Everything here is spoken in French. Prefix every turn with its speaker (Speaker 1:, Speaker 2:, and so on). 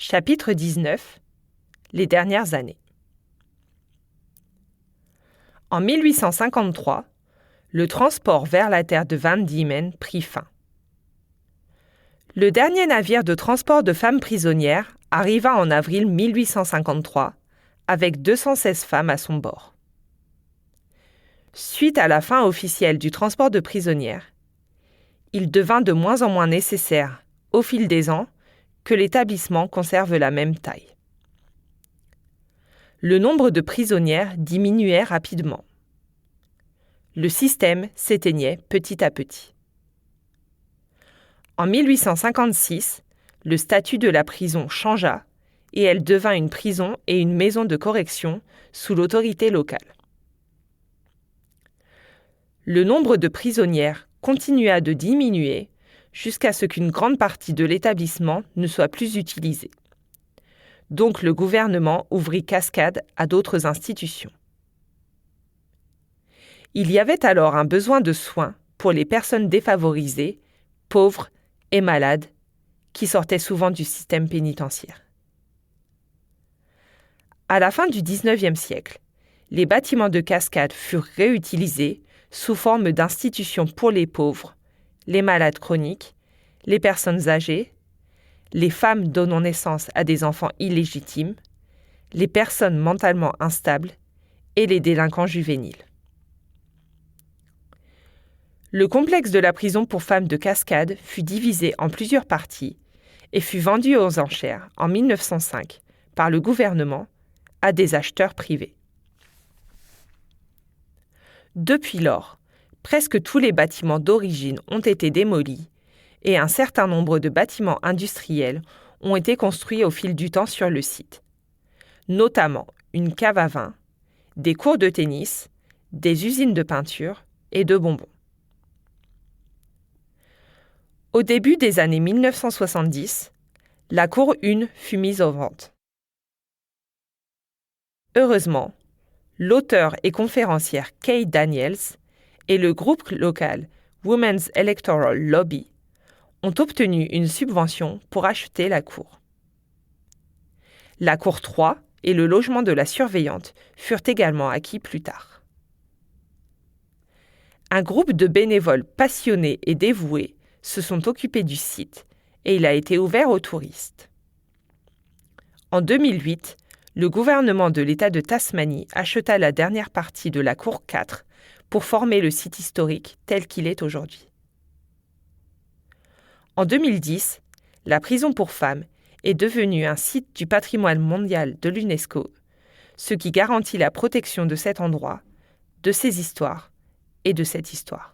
Speaker 1: Chapitre 19 Les dernières années. En 1853, le transport vers la terre de Van Diemen prit fin. Le dernier navire de transport de femmes prisonnières arriva en avril 1853 avec 216 femmes à son bord. Suite à la fin officielle du transport de prisonnières, il devint de moins en moins nécessaire, au fil des ans, que l'établissement conserve la même taille. Le nombre de prisonnières diminuait rapidement. Le système s'éteignait petit à petit. En 1856, le statut de la prison changea et elle devint une prison et une maison de correction sous l'autorité locale. Le nombre de prisonnières continua de diminuer jusqu'à ce qu'une grande partie de l'établissement ne soit plus utilisée. Donc le gouvernement ouvrit Cascade à d'autres institutions. Il y avait alors un besoin de soins pour les personnes défavorisées, pauvres et malades, qui sortaient souvent du système pénitentiaire. À la fin du XIXe siècle, les bâtiments de Cascade furent réutilisés sous forme d'institutions pour les pauvres, les malades chroniques, les personnes âgées, les femmes donnant naissance à des enfants illégitimes, les personnes mentalement instables et les délinquants juvéniles. Le complexe de la prison pour femmes de Cascade fut divisé en plusieurs parties et fut vendu aux enchères en 1905 par le gouvernement à des acheteurs privés. Depuis lors, presque tous les bâtiments d'origine ont été démolis et un certain nombre de bâtiments industriels ont été construits au fil du temps sur le site, notamment une cave à vin, des cours de tennis, des usines de peinture et de bonbons. Au début des années 1970, la cour 1 fut mise en vente. Heureusement, l'auteur et conférencière Kay Daniels et le groupe local Women's Electoral Lobby ont obtenu une subvention pour acheter la cour. La cour 3 et le logement de la surveillante furent également acquis plus tard. Un groupe de bénévoles passionnés et dévoués se sont occupés du site et il a été ouvert aux touristes. En 2008, le gouvernement de l'État de Tasmanie acheta la dernière partie de la cour 4 pour former le site historique tel qu'il est aujourd'hui. En 2010, la prison pour femmes est devenue un site du patrimoine mondial de l'UNESCO, ce qui garantit la protection de cet endroit, de ses histoires et de cette histoire.